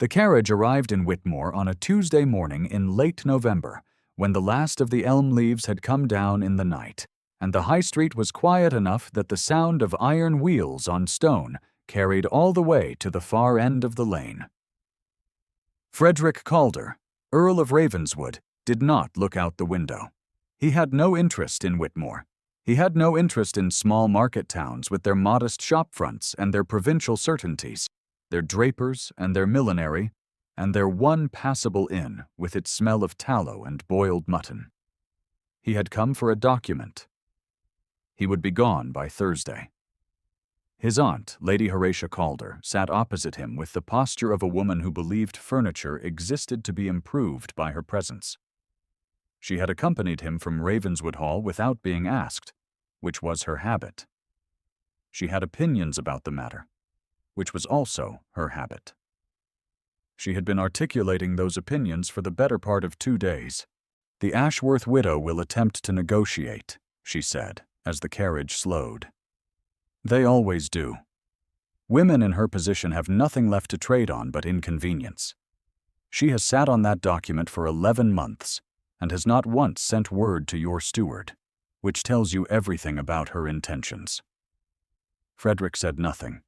The carriage arrived in Whitmore on a Tuesday morning in late November, when the last of the elm leaves had come down in the night, and the high street was quiet enough that the sound of iron wheels on stone carried all the way to the far end of the lane. Frederick Calder, Earl of Ravenswood, did not look out the window. He had no interest in Whitmore. He had no interest in small market towns with their modest shop fronts and their provincial certainties, their drapers and their millinery, and their one passable inn with its smell of tallow and boiled mutton. He had come for a document. He would be gone by Thursday. His aunt, Lady Horatia Calder, sat opposite him with the posture of a woman who believed furniture existed to be improved by her presence. She had accompanied him from Ravenswood Hall without being asked, which was her habit. She had opinions about the matter, which was also her habit. She had been articulating those opinions for the better part of 2 days. "The Ashworth widow will attempt to negotiate," she said, as the carriage slowed. "They always do. Women in her position have nothing left to trade on but inconvenience. She has sat on that document for 11 months and has not once sent word to your steward, which tells you everything about her intentions." Frederick said nothing.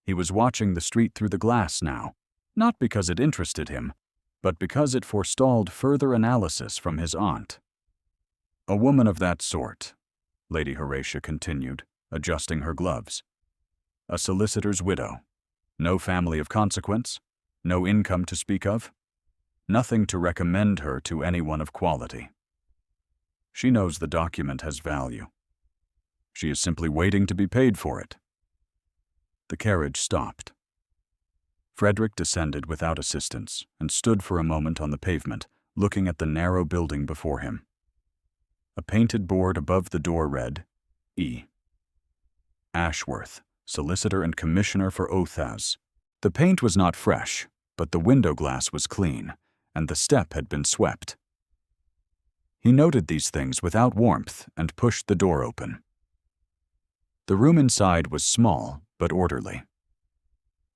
He was watching the street through the glass now, not because it interested him, but because it forestalled further analysis from his aunt. "A woman of that sort," Lady Horatia continued, adjusting her gloves. "A solicitor's widow. No family of consequence, no income to speak of, nothing to recommend her to anyone of quality. She knows the document has value. She is simply waiting to be paid for it." The carriage stopped. Frederick descended without assistance and stood for a moment on the pavement, looking at the narrow building before him. A painted board above the door read, E. Ashworth, Solicitor and Commissioner for Oathhouse. The paint was not fresh, but the window glass was clean, and the step had been swept. He noted these things without warmth and pushed the door open. The room inside was small but orderly.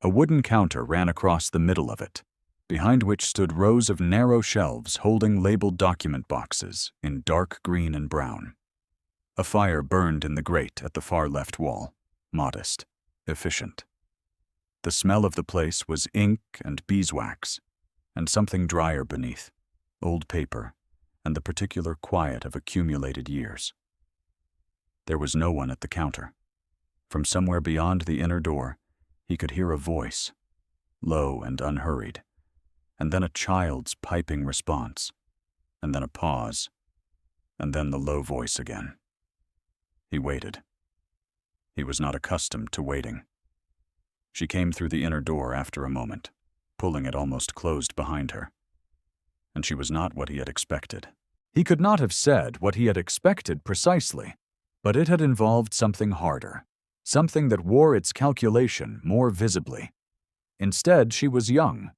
A wooden counter ran across the middle of it, behind which stood rows of narrow shelves holding labeled document boxes in dark green and brown. A fire burned in the grate at the far left wall, modest, efficient. The smell of the place was ink and beeswax, and something drier beneath, old paper, and the particular quiet of accumulated years. There was no one at the counter. From somewhere beyond the inner door, he could hear a voice, low and unhurried, and then a child's piping response, and then a pause, and then the low voice again. He waited. He was not accustomed to waiting. She came through the inner door after a moment, pulling it almost closed behind her. And she was not what he had expected. He could not have said what he had expected precisely, but it had involved something harder, something that wore its calculation more visibly. Instead, she was young,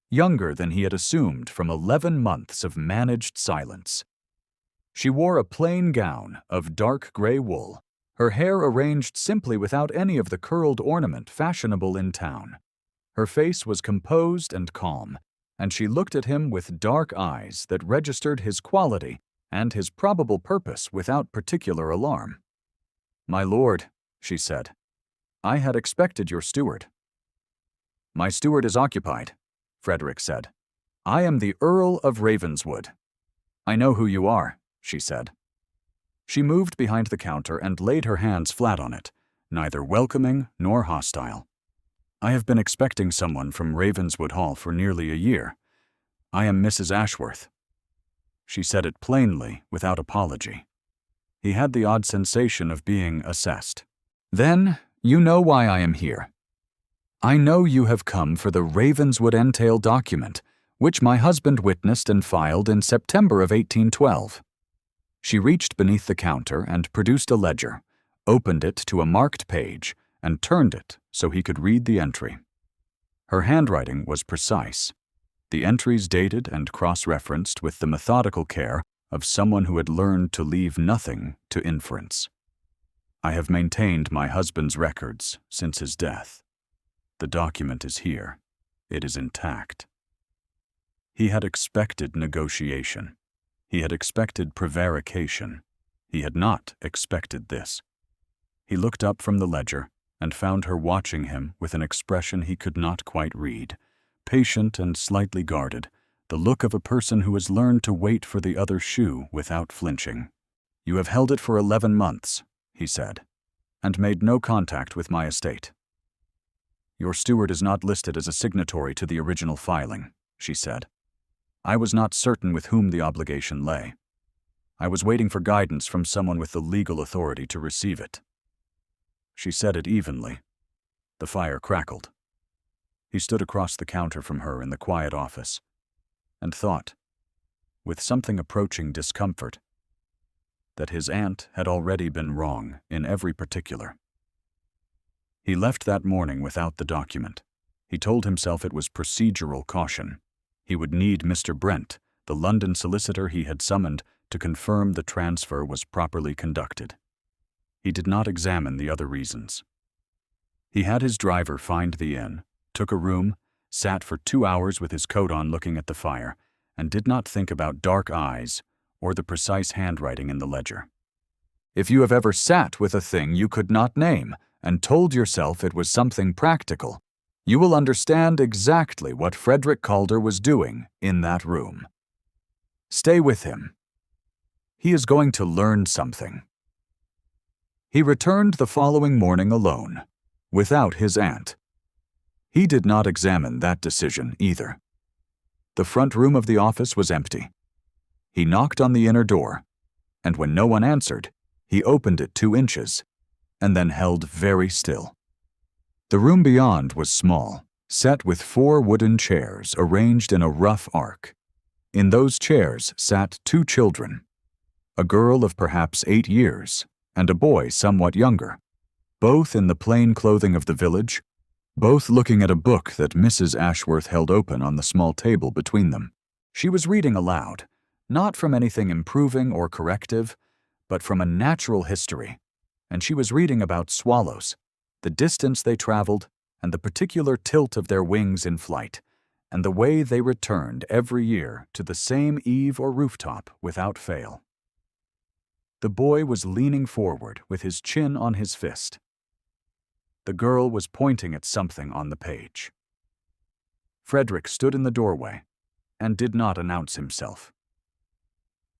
younger than he had assumed from 11 months of managed silence. She wore a plain gown of dark gray wool, her hair arranged simply without any of the curled ornament fashionable in town. Her face was composed and calm, and she looked at him with dark eyes that registered his quality and his probable purpose without particular alarm. "My lord," she said, "I had expected your steward." "My steward is occupied," Frederick said. "I am the Earl of Ravenswood." "I know who you are," she said. She moved behind the counter and laid her hands flat on it, neither welcoming nor hostile. "I have been expecting someone from Ravenswood Hall for nearly a year. I am Mrs. Ashworth." She said it plainly, without apology. He had the odd sensation of being assessed. "Then, you know why I am here. I know you have come for the Ravenswood entail document, which my husband witnessed and filed in September of 1812. She reached beneath the counter and produced a ledger, opened it to a marked page, and turned it so he could read the entry. Her handwriting was precise, the entries dated and cross-referenced with the methodical care of someone who had learned to leave nothing to inference. "I have maintained my husband's records since his death. The document is here. It is intact. He had expected negotiation. He had expected prevarication. He had not expected this. He looked up from the ledger and found her watching him with an expression he could not quite read, patient and slightly guarded, the look of a person who has learned to wait for the other shoe without flinching. "You have held it for 11 months, he said, "and made no contact with my estate." "Your steward is not listed as a signatory to the original filing," she said. "I was not certain with whom the obligation lay. I was waiting for guidance from someone with the legal authority to receive it." She said it evenly. The fire crackled. He stood across the counter from her in the quiet office and thought, with something approaching discomfort, that his aunt had already been wrong in every particular. He left that morning without the document. He told himself it was procedural caution. He would need Mr. Brent, the London solicitor he had summoned, to confirm the transfer was properly conducted. He did not examine the other reasons. He had his driver find the inn, took a room, sat for 2 hours with his coat on looking at the fire, and did not think about dark eyes or the precise handwriting in the ledger. If you have ever sat with a thing you could not name and told yourself it was something practical, you will understand exactly what Frederick Calder was doing in that room. Stay with him. He is going to learn something. He returned the following morning alone, without his aunt. He did not examine that decision either. The front room of the office was empty. He knocked on the inner door, and when no one answered, he opened it 2 inches, and then held very still. The room beyond was small, set with 4 wooden chairs arranged in a rough arc. In those chairs sat 2 children, a girl of perhaps 8 years and a boy somewhat younger, both in the plain clothing of the village, both looking at a book that Mrs. Ashworth held open on the small table between them. She was reading aloud, not from anything improving or corrective, but from a natural history, and she was reading about swallows, the distance they traveled, and the particular tilt of their wings in flight, and the way they returned every year to the same eave or rooftop without fail. The boy was leaning forward with his chin on his fist. The girl was pointing at something on the page. Frederick stood in the doorway and did not announce himself.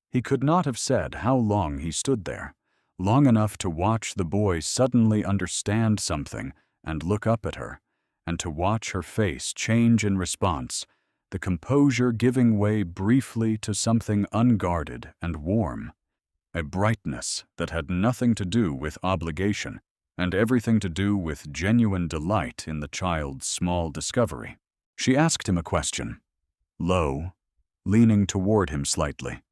He could not have said how long he stood there, long enough to watch the boy suddenly understand something and look up at her, and to watch her face change in response, the composure giving way briefly to something unguarded and warm, a brightness that had nothing to do with obligation and everything to do with genuine delight in the child's small discovery. She asked him a question, low, leaning toward him slightly,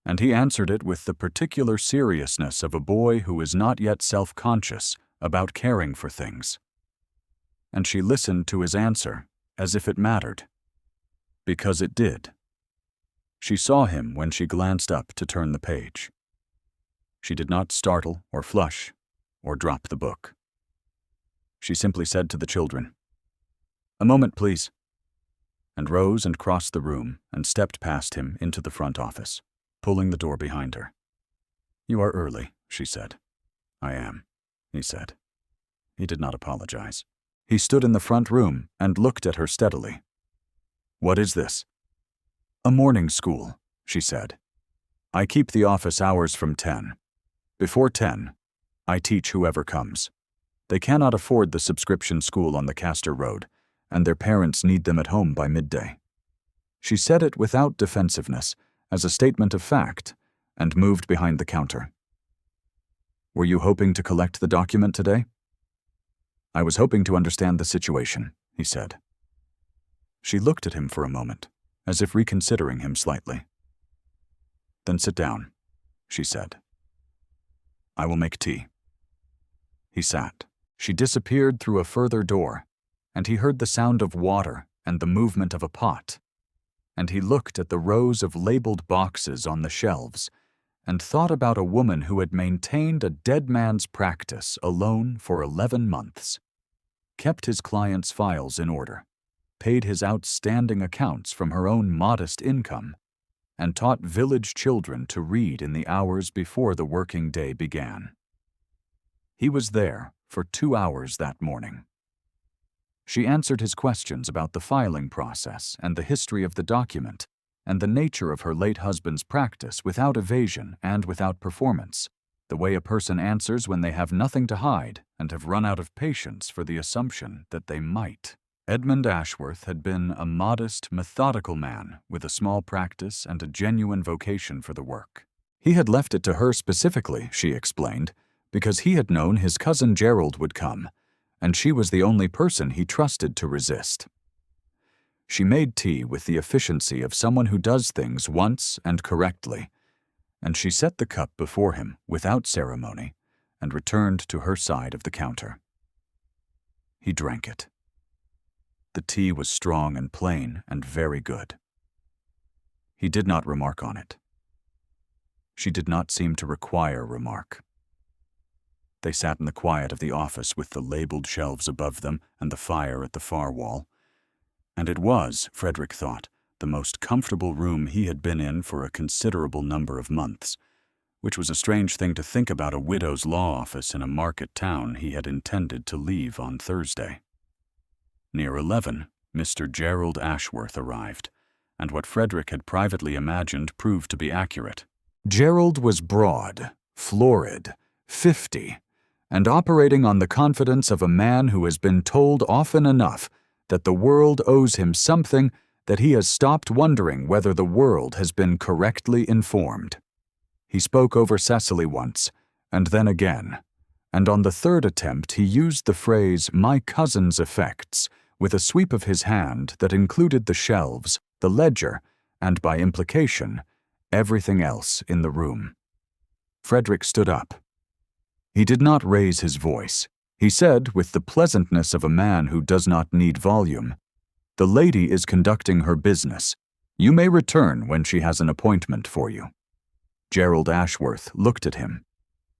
and he answered it with the particular seriousness of a boy who is not yet self-conscious about caring for things. And she listened to his answer as if it mattered, because it did. She saw him when she glanced up to turn the page. She did not startle or flush or drop the book. She simply said to the children, "A moment, please," and rose and crossed the room and stepped past him into the front office, pulling the door behind her. "You are early," she said. "I am," he said. He did not apologize. He stood in the front room and looked at her steadily. "What is this?" "A morning school," she said. "I keep the office hours from 10. Before 10, I teach whoever comes. They cannot afford the subscription school on the Castor Road, and their parents need them at home by midday." She said it without defensiveness, as a statement of fact, and moved behind the counter. "Were you hoping to collect the document today?" "I was hoping to understand the situation," he said. She looked at him for a moment, as if reconsidering him slightly. "Then sit down," she said. "I will make tea." He sat. She disappeared through a further door, and he heard the sound of water and the movement of a pot. And he looked at the rows of labeled boxes on the shelves and thought about a woman who had maintained a dead man's practice alone for 11 months, kept his clients' files in order, paid his outstanding accounts from her own modest income, and taught village children to read in the hours before the working day began. He was there for 2 hours that morning. She answered his questions about the filing process and the history of the document and the nature of her late husband's practice without evasion and without performance, the way a person answers when they have nothing to hide and have run out of patience for the assumption that they might. Edmund Ashworth had been a modest, methodical man with a small practice and a genuine vocation for the work. He had left it to her specifically, she explained, because he had known his cousin Gerald would come, and she was the only person he trusted to resist. She made tea with the efficiency of someone who does things once and correctly, and she set the cup before him without ceremony and returned to her side of the counter. He drank it. The tea was strong and plain and very good. He did not remark on it. She did not seem to require remark. They sat in the quiet of the office with the labeled shelves above them and the fire at the far wall. And it was, Frederick thought, the most comfortable room he had been in for a considerable number of months, which was a strange thing to think about a widow's law office in a market town he had intended to leave on Thursday. Near 11, Mr. Gerald Ashworth arrived, and what Frederick had privately imagined proved to be accurate. Gerald was broad, florid, 50, and operating on the confidence of a man who has been told often enough that the world owes him something that he has stopped wondering whether the world has been correctly informed. He spoke over Cecily once, and then again, and on the third attempt he used the phrase "my cousin's effects" with a sweep of his hand that included the shelves, the ledger, and by implication, everything else in the room. Frederick stood up. He did not raise his voice. He said, with the pleasantness of a man who does not need volume, "The lady is conducting her business. You may return when she has an appointment for you." Gerald Ashworth looked at him.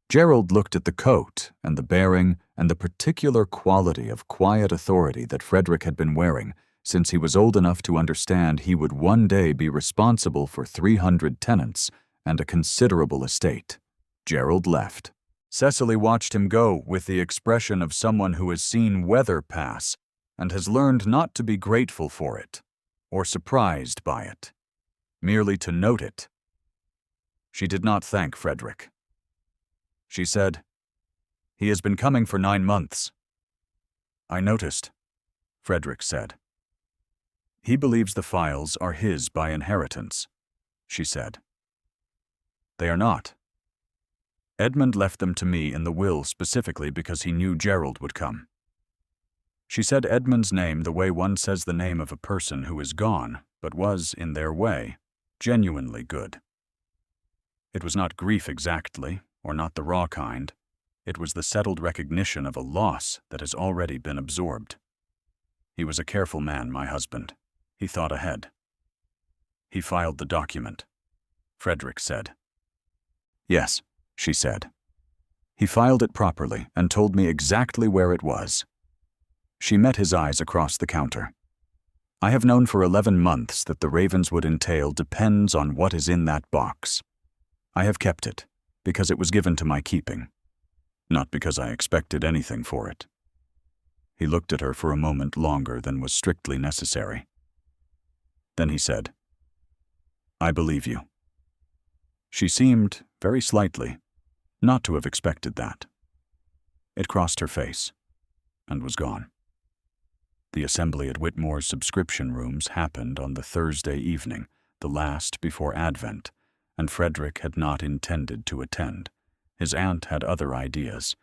Gerald looked at the coat and the bearing and the particular quality of quiet authority that Frederick had been wearing since he was old enough to understand he would one day be responsible for 300 tenants and a considerable estate. Gerald left. Cecily watched him go with the expression of someone who has seen weather pass and has learned not to be grateful for it or surprised by it, merely to note it. She did not thank Frederick. She said, "He has been coming for 9 months." "I noticed," Frederick said. "He believes the files are his by inheritance," she said. "They are not. Edmund left them to me in the will specifically because he knew Gerald would come." She said Edmund's name the way one says the name of a person who is gone, but was, in their way, genuinely good. It was not grief exactly, or not the raw kind. It was the settled recognition of a loss that has already been absorbed. He was a careful man, my husband. He thought ahead. "He filed the document," Frederick said. "Yes," she said. "He filed it properly and told me exactly where it was." She met his eyes across the counter. "I have known for 11 months that the Ravenswood entail depends on what is in that box. I have kept it, because it was given to my keeping, not because I expected anything for it." He looked at her for a moment longer than was strictly necessary. Then he said, "I believe you." She seemed, very slightly, not to have expected that. It crossed her face, and was gone. The assembly at Whitmore's subscription rooms happened on the Thursday evening, the last before Advent, and Frederick had not intended to attend. His aunt had other ideas.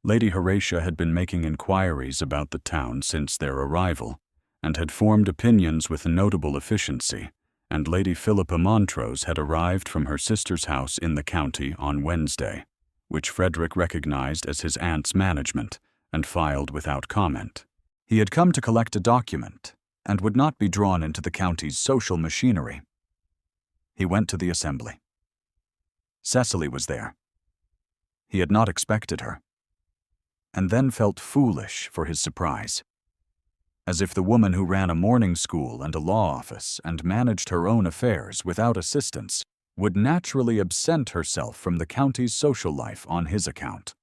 Lady Horatia had been making inquiries about the town since their arrival, and had formed opinions with notable efficiency, and Lady Philippa Montrose had arrived from her sister's house in the county on Wednesday, which Frederick recognized as his aunt's management, and filed without comment. He had come to collect a document, and would not be drawn into the county's social machinery. He went to the assembly. Cecily was there. He had not expected her, and then felt foolish for his surprise. as if the woman who ran a morning school and a law office and managed her own affairs without assistance would naturally absent herself from the county's social life on his account.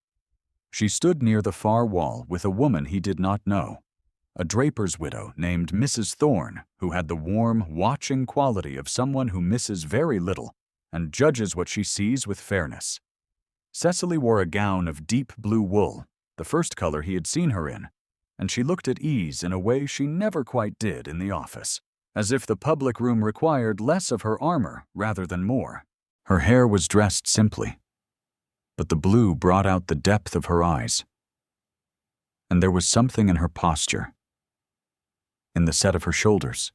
She stood near the far wall with a woman he did not know, a draper's widow named Mrs. Thorne, who had the warm, watching quality of someone who misses very little and judges what she sees with fairness. Cecily wore a gown of deep blue wool, the first color he had seen her in, and she looked at ease in a way she never quite did in the office, as if the public room required less of her armor rather than more. Her hair was dressed simply, but the blue brought out the depth of her eyes. And there was something in her posture, in the set of her shoulders,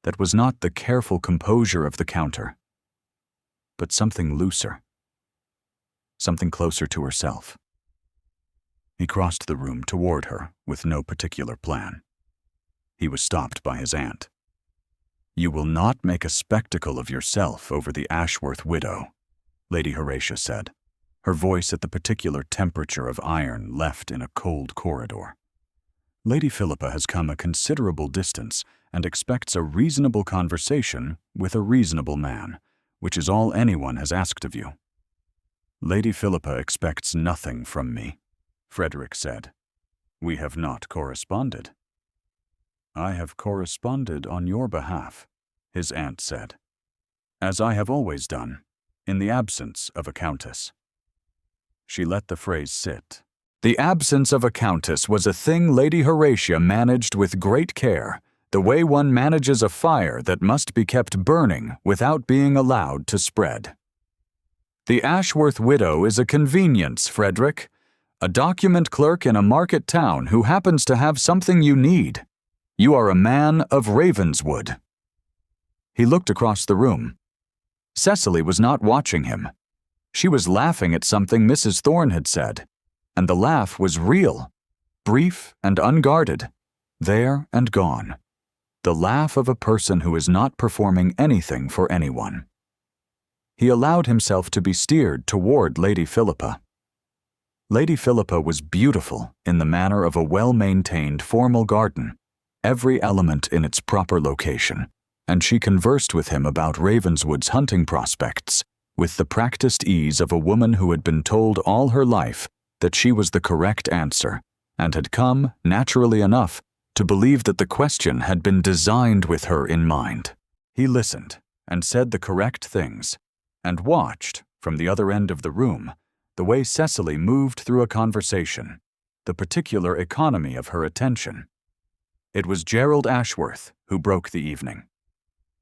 that was not the careful composure of the counter, but something looser, something closer to herself. He crossed the room toward her with no particular plan. He was stopped by his aunt. "You will not make a spectacle of yourself over the Ashworth widow," Lady Horatia said, her voice at the particular temperature of iron left in a cold corridor. "Lady Philippa has come a considerable distance and expects a reasonable conversation with a reasonable man, which is all anyone has asked of you." "Lady Philippa expects nothing from me," Frederick said. "We have not corresponded." "I have corresponded on your behalf," his aunt said, "as I have always done, in the absence of a countess." She let the phrase sit. The absence of a countess was a thing Lady Horatia managed with great care, the way one manages a fire that must be kept burning without being allowed to spread. "The Ashworth widow is a convenience, Frederick. A document clerk in a market town who happens to have something you need. You are a man of Ravenswood." He looked across the room. Cecily was not watching him. She was laughing at something Mrs. Thorne had said, and the laugh was real, brief and unguarded, there and gone. The laugh of a person who is not performing anything for anyone. He allowed himself to be steered toward Lady Philippa. Lady Philippa was beautiful in the manner of a well-maintained formal garden, every element in its proper location, and she conversed with him about Ravenswood's hunting prospects with the practiced ease of a woman who had been told all her life that she was the correct answer, and had come, naturally enough, to believe that the question had been designed with her in mind. He listened and said the correct things, and watched, from the other end of the room, the way Cecily moved through a conversation, the particular economy of her attention. It was Gerald Ashworth who broke the evening.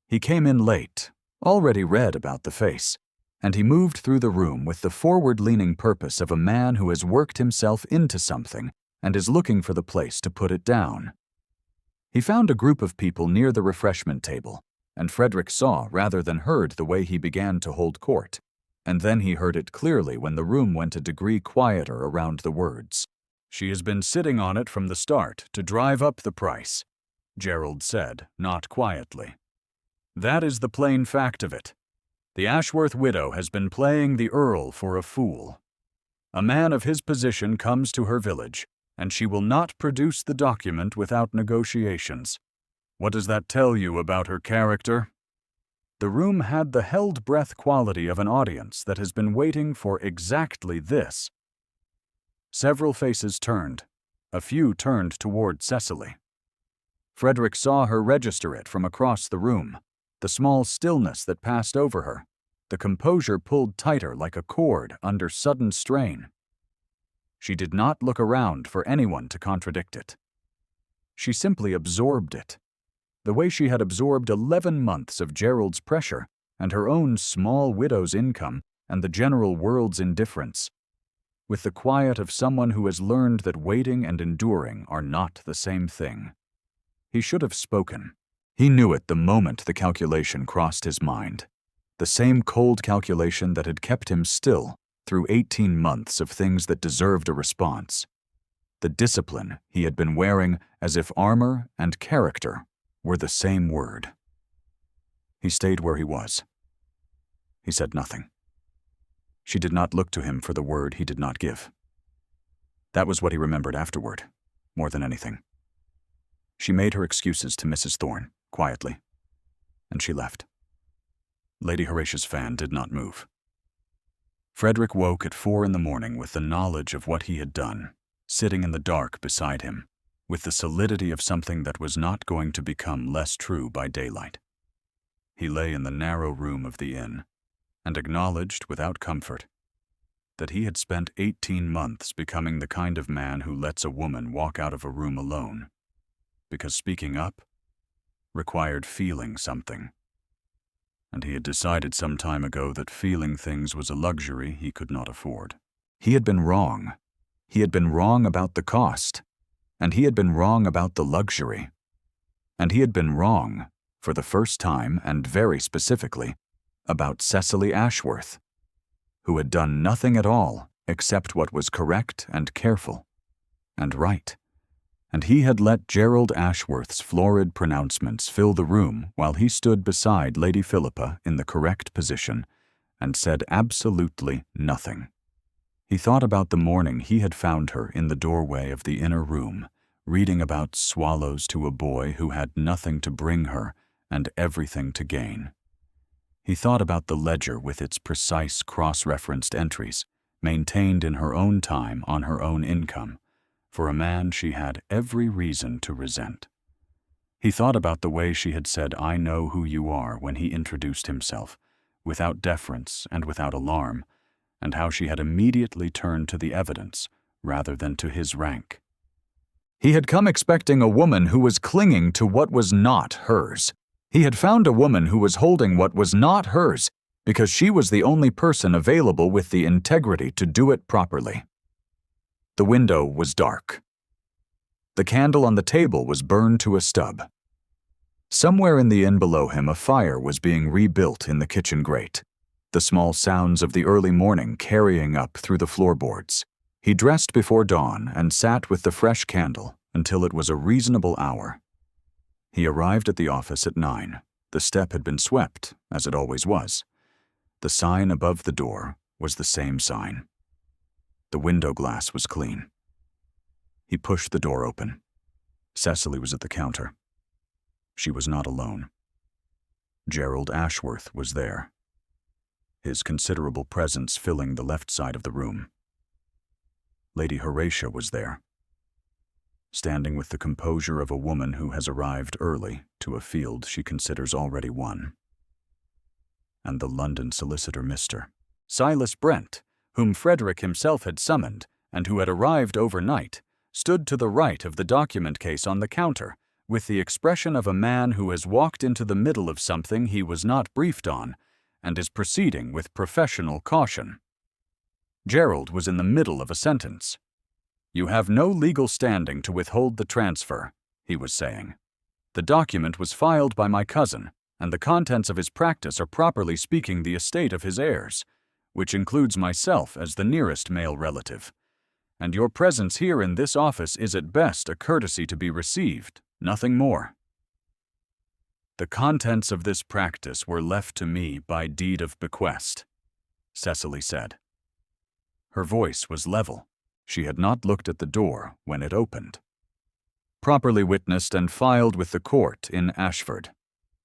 He came in late, already read about the face, and he moved through the room with the forward-leaning purpose of a man who has worked himself into something and is looking for the place to put it down. He found a group of people near the refreshment table, and Frederick saw rather than heard the way he began to hold court, and then he heard it clearly when the room went a degree quieter around the words. "She has been sitting on it from the start to drive up the price," Gerald said, not quietly. "That is the plain fact of it. The Ashworth widow has been playing the Earl for a fool. A man of his position comes to her village, and she will not produce the document without negotiations. What does that tell you about her character?" The room had the held-breath quality of an audience that has been waiting for exactly this. Several faces turned. A few turned toward Cecily. Frederick saw her register it from across the room, the small stillness that passed over her, the composure pulled tighter like a cord under sudden strain. She did not look around for anyone to contradict it. She simply absorbed it, the way she had absorbed 11 months of Gerald's pressure and her own small widow's income and the general world's indifference, with the quiet of someone who has learned that waiting and enduring are not the same thing. He should have spoken. He knew it the moment the calculation crossed his mind, the same cold calculation that had kept him still through 18 months of things that deserved a response, the discipline he had been wearing as if armor and character were the same word. He stayed where he was. He said nothing. She did not look to him for the word he did not give. That was what he remembered afterward, more than anything. She made her excuses to Mrs. Thorne, quietly, and she left. Lady Horatia's fan did not move. Frederick woke at 4 a.m. with the knowledge of what he had done, sitting in the dark beside him, with the solidity of something that was not going to become less true by daylight. He lay in the narrow room of the inn, and acknowledged without comfort that he had spent 18 months becoming the kind of man who lets a woman walk out of a room alone, because speaking up required feeling something. And he had decided some time ago that feeling things was a luxury he could not afford. He had been wrong. He had been wrong about the cost, and he had been wrong about the luxury. And he had been wrong, for the first time and very specifically, about Cecily Ashworth, who had done nothing at all except what was correct and careful and right. And he had let Gerald Ashworth's florid pronouncements fill the room while he stood beside Lady Philippa in the correct position and said absolutely nothing. He thought about the morning he had found her in the doorway of the inner room, reading about swallows to a boy who had nothing to bring her and everything to gain. He thought about the ledger with its precise cross-referenced entries, maintained in her own time on her own income, for a man she had every reason to resent. He thought about the way she had said, "I know who you are," when he introduced himself, without deference and without alarm, and how she had immediately turned to the evidence rather than to his rank. He had come expecting a woman who was clinging to what was not hers. He had found a woman who was holding what was not hers because she was the only person available with the integrity to do it properly. The window was dark. The candle on the table was burned to a stub. Somewhere in the inn below him, a fire was being rebuilt in the kitchen grate, the small sounds of the early morning carrying up through the floorboards. He dressed before dawn and sat with the fresh candle until it was a reasonable hour. He arrived at the office at 9. The step had been swept, as it always was. The sign above the door was the same sign. The window glass was clean. He pushed the door open. Cecily was at the counter. She was not alone. Gerald Ashworth was there, his considerable presence filling the left side of the room. Lady Horatia was there, standing with the composure of a woman who has arrived early to a field she considers already won. And the London solicitor, Mr. Silas Brent, whom Frederick himself had summoned and who had arrived overnight, stood to the right of the document case on the counter, with the expression of a man who has walked into the middle of something he was not briefed on and is proceeding with professional caution. Gerald was in the middle of a sentence. "You have no legal standing to withhold the transfer," he was saying. "The document was filed by my cousin, and the contents of his practice are properly speaking the estate of his heirs, which includes myself as the nearest male relative. And your presence here in this office is at best a courtesy to be received, nothing more. The contents of this practice were left to me by deed of bequest," Cecily said. Her voice was level. She had not looked at the door when it opened. "Properly witnessed and filed with the court in Ashford.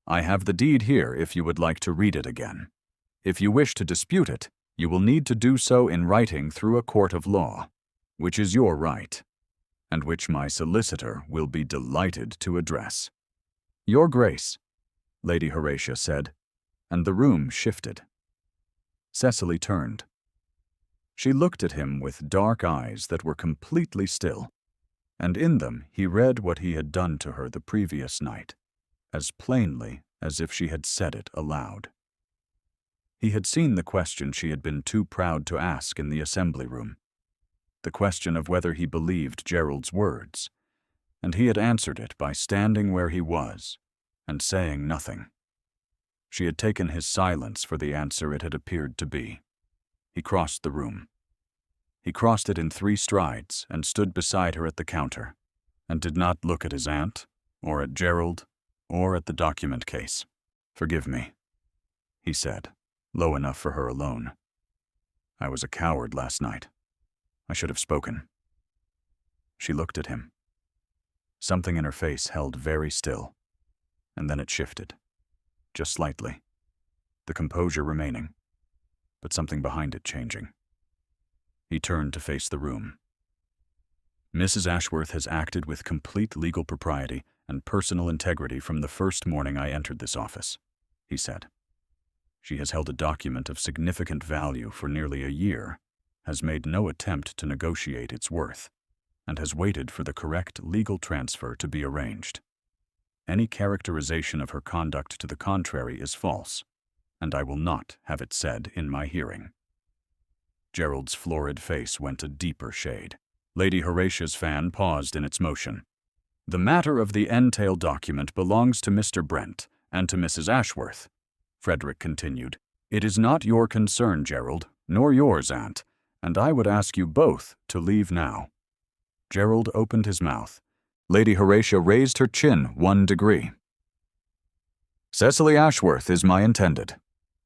I have the deed here if you would like to read it again. If you wish to dispute it, you will need to do so in writing through a court of law, which is your right, and which my solicitor will be delighted to address." "Your Grace," Lady Horatia said, and the room shifted. Cecily turned. She looked at him with dark eyes that were completely still, and in them he read what he had done to her the previous night, as plainly as if she had said it aloud. He had seen the question she had been too proud to ask in the assembly room, the question of whether he believed Gerald's words, and he had answered it by standing where he was and saying nothing. She had taken his silence for the answer it had appeared to be. He crossed the room. He crossed it in 3 strides and stood beside her at the counter, and did not look at his aunt, or at Gerald, or at the document case. "Forgive me," he said, low enough for her alone. "I was a coward last night. I should have spoken." She looked at him. Something in her face held very still, and then it shifted, just slightly, the composure remaining, but something behind it changing. He turned to face the room. Mrs. Ashworth has acted with complete legal propriety and personal integrity from the first morning I entered this office, he said. She has held a document of significant value for nearly a year, has made no attempt to negotiate its worth, and has waited for the correct legal transfer to be arranged. Any characterization of her conduct to the contrary is false, and I will not have it said in my hearing. Gerald's florid face went a deeper shade. Lady Horatia's fan paused in its motion. The matter of the entail document belongs to Mr. Brent and to Mrs. Ashworth, Frederick continued. It is not your concern, Gerald, nor yours, Aunt, and I would ask you both to leave now. Gerald opened his mouth. Lady Horatia raised her chin 1 degree. Cecily Ashworth is my intended,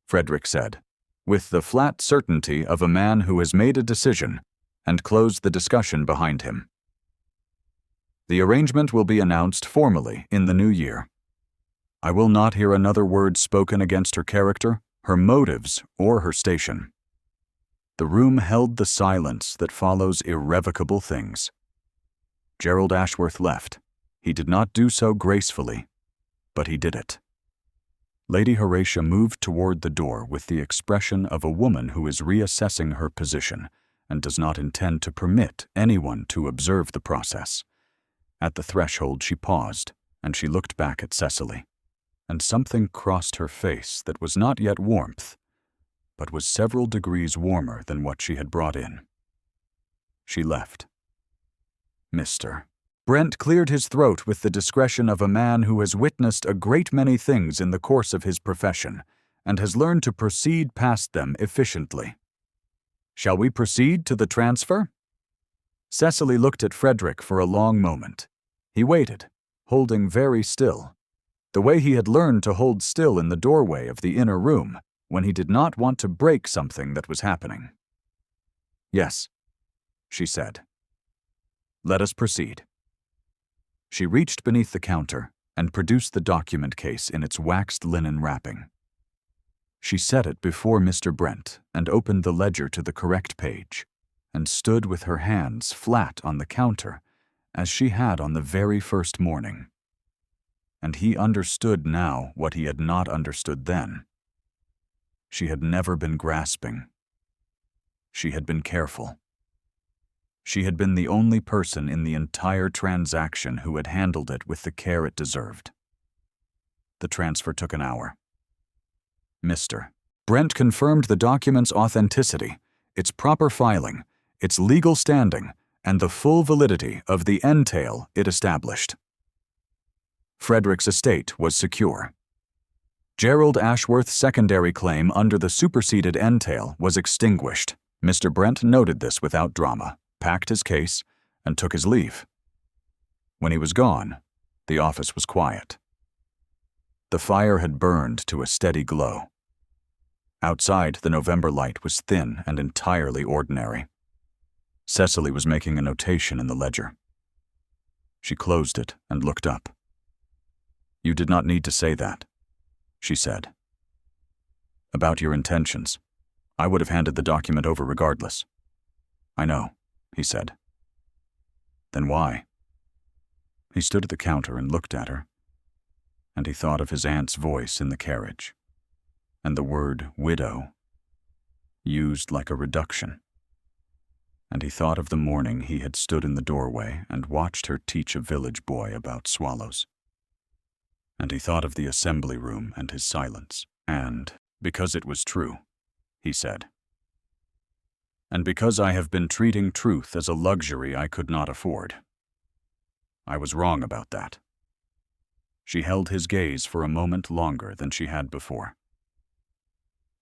Frederick said, with the flat certainty of a man who has made a decision, and closed the discussion behind him. The arrangement will be announced formally in the new year. I will not hear another word spoken against her character, her motives, or her station. The room held the silence that follows irrevocable things. Gerald Ashworth left. He did not do so gracefully, but he did it. Lady Horatia moved toward the door with the expression of a woman who is reassessing her position and does not intend to permit anyone to observe the process. At the threshold she paused, and she looked back at Cecily, and something crossed her face that was not yet warmth, but was several degrees warmer than what she had brought in. She left. Mr. Brent cleared his throat with the discretion of a man who has witnessed a great many things in the course of his profession and has learned to proceed past them efficiently. Shall we proceed to the transfer? Cecily looked at Frederick for a long moment. He waited, holding very still, the way he had learned to hold still in the doorway of the inner room when he did not want to break something that was happening. Yes, she said. Let us proceed. She reached beneath the counter and produced the document case in its waxed linen wrapping. She set it before Mr. Brent and opened the ledger to the correct page, and stood with her hands flat on the counter as she had on the very first morning. And he understood now what he had not understood then. She had never been grasping. She had been careful. She had been the only person in the entire transaction who had handled it with the care it deserved. The transfer took an hour. Mr. Brent confirmed the document's authenticity, its proper filing, its legal standing, and the full validity of the entail it established. Frederick's estate was secure. Gerald Ashworth's secondary claim under the superseded entail was extinguished. Mr. Brent noted this without drama, packed his case, and took his leave. When he was gone, the office was quiet. The fire had burned to a steady glow. Outside, the November light was thin and entirely ordinary. Cecily was making a notation in the ledger. She closed it and looked up. You did not need to say that, she said. About your intentions. I would have handed the document over regardless. I know, he said. Then why? He stood at the counter and looked at her, and he thought of his aunt's voice in the carriage, and the word widow, used like a reduction. And he thought of the morning he had stood in the doorway and watched her teach a village boy about swallows. And he thought of the assembly room and his silence, and, because it was true, he said, and because I have been treating truth as a luxury I could not afford. I was wrong about that. She held his gaze for a moment longer than she had before.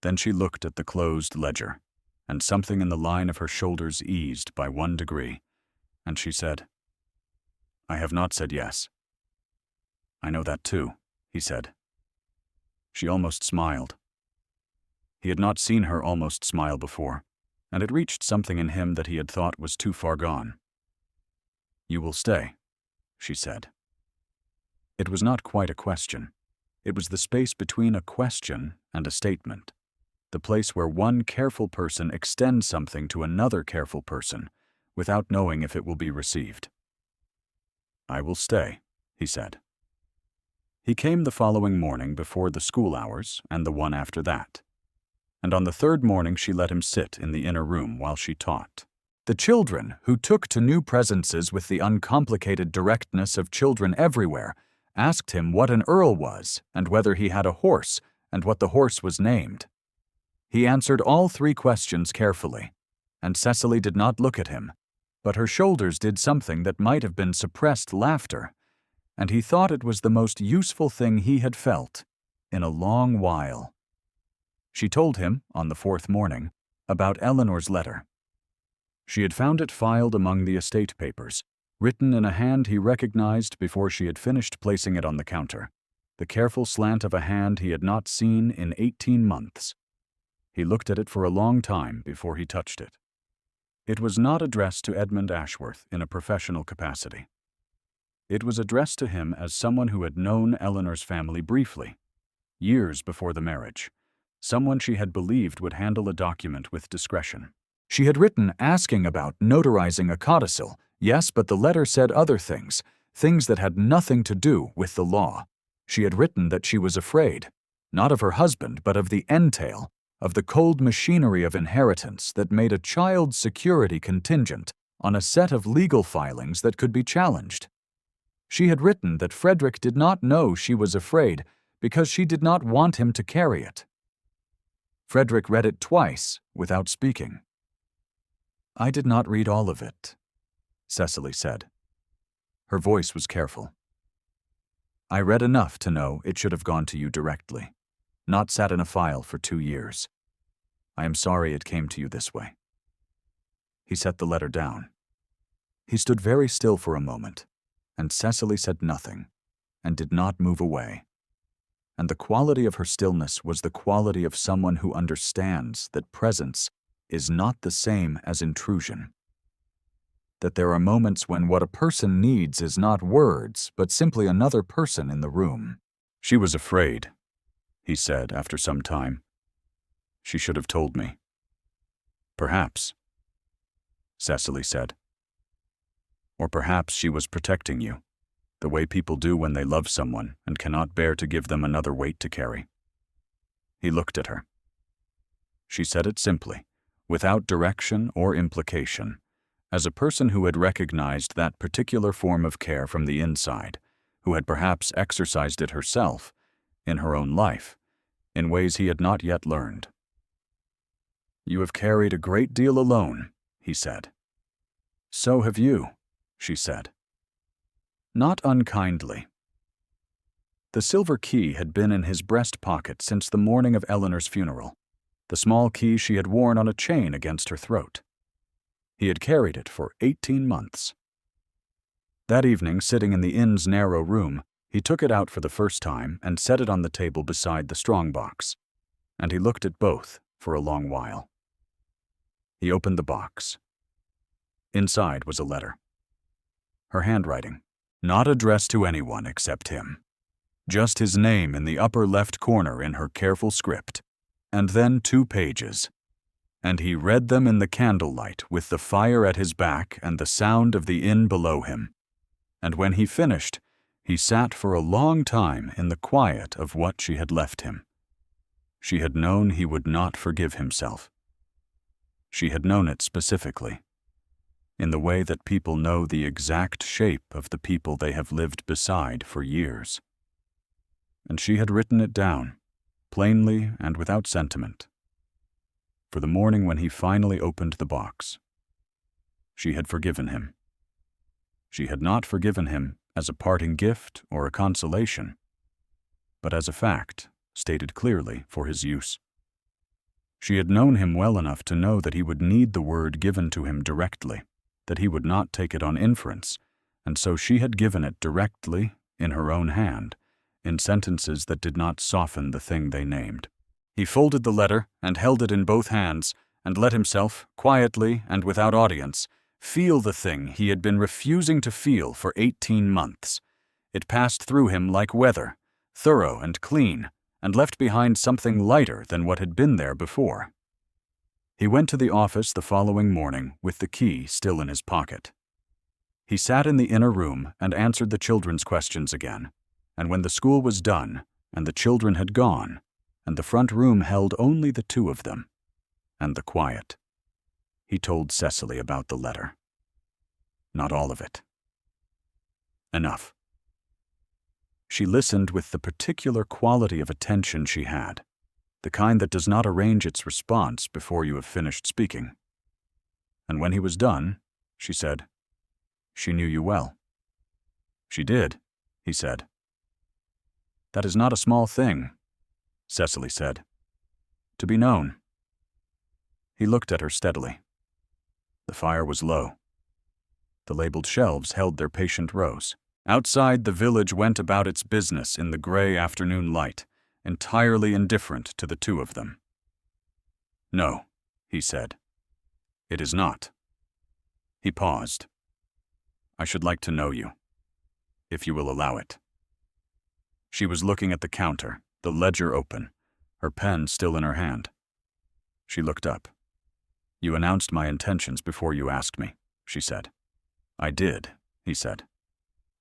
Then she looked at the closed ledger, and something in the line of her shoulders eased by 1 degree, and she said, I have not said yes. I know that too, he said. She almost smiled. He had not seen her almost smile before, and it reached something in him that he had thought was too far gone. You will stay, she said. It was not quite a question. It was the space between a question and a statement, the place where one careful person extends something to another careful person without knowing if it will be received. "I will stay," he said. He came the following morning before the school hours and the one after that. And on the third morning she let him sit in the inner room while she taught. The children, who took to new presences with the uncomplicated directness of children everywhere, asked him what an earl was and whether he had a horse and what the horse was named. He answered all three questions carefully, and Cecily did not look at him, but her shoulders did something that might have been suppressed laughter, and he thought it was the most useful thing he had felt in a long while. She told him, on the fourth morning, about Eleanor's letter. She had found it filed among the estate papers, written in a hand he recognized before she had finished placing it on the counter, the careful slant of a hand he had not seen in 18 months. He looked at it for a long time before he touched it. It was not addressed to Edmund Ashworth in a professional capacity. It was addressed to him as someone who had known Eleanor's family briefly, years before the marriage, someone she had believed would handle a document with discretion. She had written asking about notarizing a codicil, yes, but the letter said other things, things that had nothing to do with the law. She had written that she was afraid, not of her husband, but of the entail, of the cold machinery of inheritance that made a child's security contingent on a set of legal filings that could be challenged. She had written that Frederick did not know she was afraid because she did not want him to carry it. Frederick read it twice without speaking. "I did not read all of it," Cecily said. Her voice was careful. "I read enough to know it should have gone to you directly, not sat in a file for 2 years. I am sorry it came to you this way." He set the letter down. He stood very still for a moment, and Cecily said nothing, and did not move away. And the quality of her stillness was the quality of someone who understands that presence is not the same as intrusion. That there are moments when what a person needs is not words, but simply another person in the room. "She was afraid," he said after some time. "She should have told me." "Perhaps," Cecily said. "Or perhaps she was protecting you, the way people do when they love someone and cannot bear to give them another weight to carry." He looked at her. She said it simply, without direction or implication, as a person who had recognized that particular form of care from the inside, who had perhaps exercised it herself, in her own life, in ways he had not yet learned. "You have carried a great deal alone," he said. "So have you," she said. Not unkindly. The silver key had been in his breast pocket since the morning of Eleanor's funeral, the small key she had worn on a chain against her throat. He had carried it for 18 months. That evening, sitting in the inn's narrow room, he took it out for the first time and set it on the table beside the strong-box, and he looked at both for a long while. He opened the box. Inside was a letter. Her handwriting, not addressed to anyone except him. Just his name in the upper left corner in her careful script, and then 2 pages. And he read them in the candlelight with the fire at his back and the sound of the inn below him. And when he finished, he sat for a long time in the quiet of what she had left him. She had known he would not forgive himself. She had known it specifically, in the way that people know the exact shape of the people they have lived beside for years. And she had written it down, plainly and without sentiment, for the morning when he finally opened the box. She had forgiven him. She had not forgiven him as a parting gift or a consolation, but as a fact, stated clearly for his use. She had known him well enough to know that he would need the word given to him directly, that he would not take it on inference, and so she had given it directly, in her own hand, in sentences that did not soften the thing they named. He folded the letter and held it in both hands, and let himself, quietly and without audience, feel the thing he had been refusing to feel for 18 months. It passed through him like weather, thorough and clean, and left behind something lighter than what had been there before. He went to the office the following morning with the key still in his pocket. He sat in the inner room and answered the children's questions again, and when the school was done, and the children had gone, and the front room held only the two of them, and the quiet, he told Cecily about the letter. Not all of it. Enough. She listened with the particular quality of attention she had, the kind that does not arrange its response before you have finished speaking. And when he was done, she said, "She knew you well." "She did," he said. "That is not a small thing," Cecily said. "To be known." He looked at her steadily. The fire was low. The labeled shelves held their patient rows. Outside, the village went about its business in the gray afternoon light, entirely indifferent to the two of them. "No," he said. "It is not." He paused. "I should like to know you, if you will allow it." She was looking at the counter, the ledger open, her pen still in her hand. She looked up. "You announced my intentions before you asked me," she said. "I did," he said.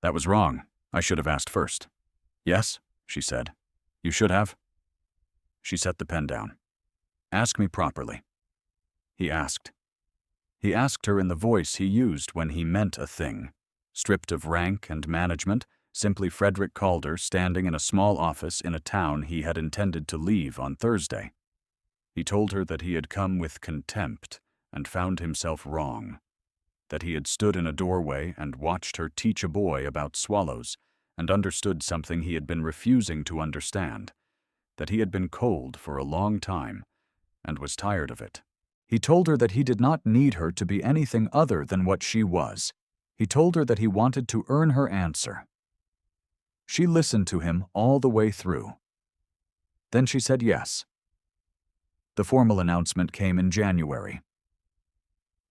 "That was wrong. I should have asked first." "Yes," she said. "You should have." She set the pen down. "Ask me properly." He asked. He asked her in the voice he used when he meant a thing, stripped of rank and management, simply Frederick Calder standing in a small office in a town he had intended to leave on Thursday. He told her that he had come with contempt and found himself wrong, that he had stood in a doorway and watched her teach a boy about swallows and understood something he had been refusing to understand, that he had been cold for a long time and was tired of it. He told her that he did not need her to be anything other than what she was. He told her that he wanted to earn her answer. She listened to him all the way through. Then she said yes. The formal announcement came in January.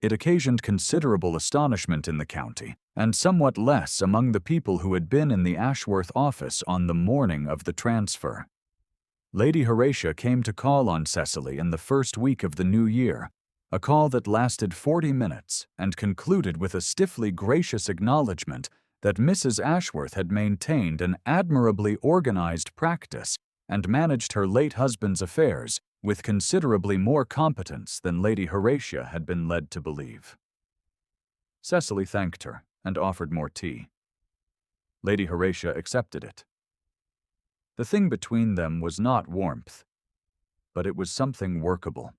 It occasioned considerable astonishment in the county, and somewhat less among the people who had been in the Ashworth office on the morning of the transfer. Lady Horatia came to call on Cecily in the first week of the new year, a call that lasted 40 minutes and concluded with a stiffly gracious acknowledgement that Mrs. Ashworth had maintained an admirably organized practice and managed her late husband's affairs with considerably more competence than Lady Horatia had been led to believe. Cecily thanked her and offered more tea. Lady Horatia accepted it. The thing between them was not warmth, but it was something workable,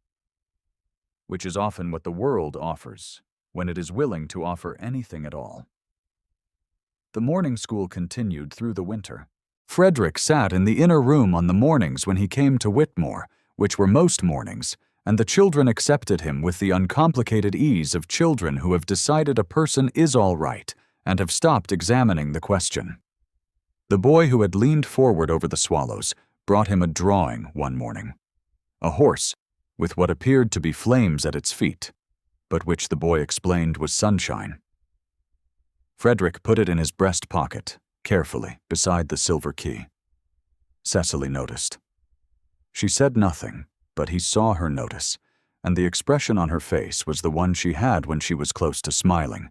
which is often what the world offers when it is willing to offer anything at all. The morning school continued through the winter. Frederick sat in the inner room on the mornings when he came to Whitmore, which were most mornings, and the children accepted him with the uncomplicated ease of children who have decided a person is all right and have stopped examining the question. The boy who had leaned forward over the swallows brought him a drawing one morning. A horse, with what appeared to be flames at its feet, but which the boy explained was sunshine. Frederick put it in his breast pocket, carefully, beside the silver key. Cecily noticed. She said nothing, but he saw her notice, and the expression on her face was the one she had when she was close to smiling,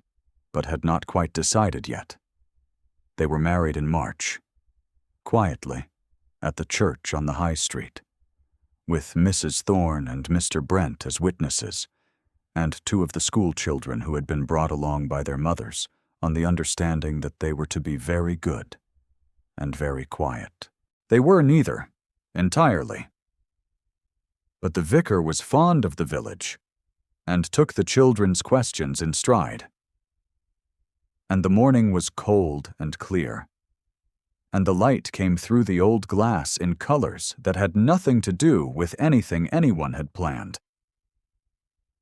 but had not quite decided yet. They were married in March, quietly, at the church on the High Street, with Mrs. Thorne and Mr. Brent as witnesses, and two of the school children who had been brought along by their mothers, on the understanding that they were to be very good and very quiet. They were neither, entirely. But the vicar was fond of the village and took the children's questions in stride. And the morning was cold and clear, and the light came through the old glass in colors that had nothing to do with anything anyone had planned.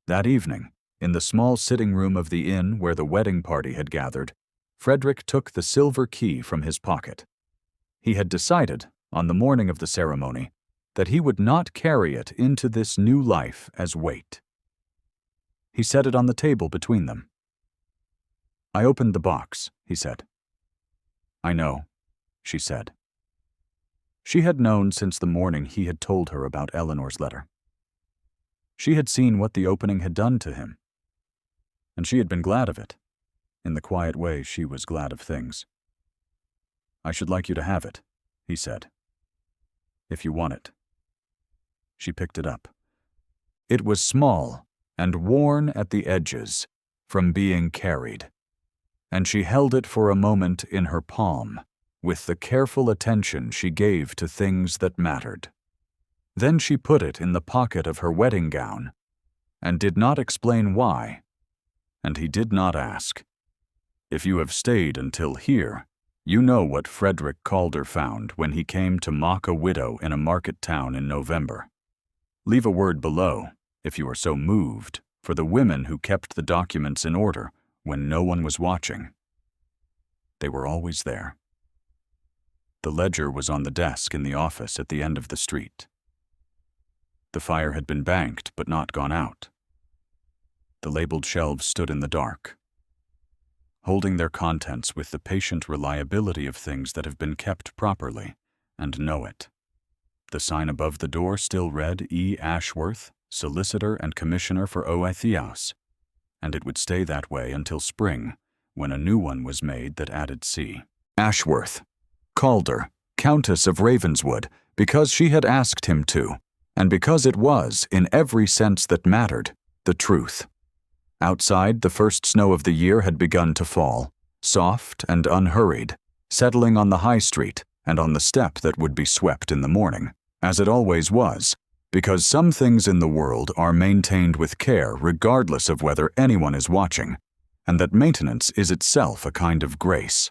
That evening, in the small sitting room of the inn where the wedding party had gathered, Frederick took the silver key from his pocket. He had decided, on the morning of the ceremony, that he would not carry it into this new life as weight. He set it on the table between them. I opened the box, he said. I know, she said. She had known since the morning he had told her about Eleanor's letter. She had seen what the opening had done to him, and she had been glad of it. In the quiet way she was glad of things. I should like you to have it, he said. If you want it. She picked it up. It was small and worn at the edges from being carried, and she held it for a moment in her palm with the careful attention she gave to things that mattered. Then she put it in the pocket of her wedding gown and did not explain why, and he did not ask. If you have stayed until here, you know what Frederick Calder found when he came to mock a widow in a market town in November. Leave a word below, if you are so moved, for the women who kept the documents in order when no one was watching. They were always there. The ledger was on the desk in the office at the end of the street. The fire had been banked but not gone out. The labeled shelves stood in the dark, holding their contents with the patient reliability of things that have been kept properly and know it. The sign above the door still read E. Ashworth, Solicitor and Commissioner for Oatheaus, and it would stay that way until spring, when a new one was made that added C. Ashworth, Calder, Countess of Ravenswood, because she had asked him to, and because it was, in every sense that mattered, the truth. Outside, the first snow of the year had begun to fall, soft and unhurried, settling on the high street and on the step that would be swept in the morning, as it always was, because some things in the world are maintained with care regardless of whether anyone is watching, and that maintenance is itself a kind of grace.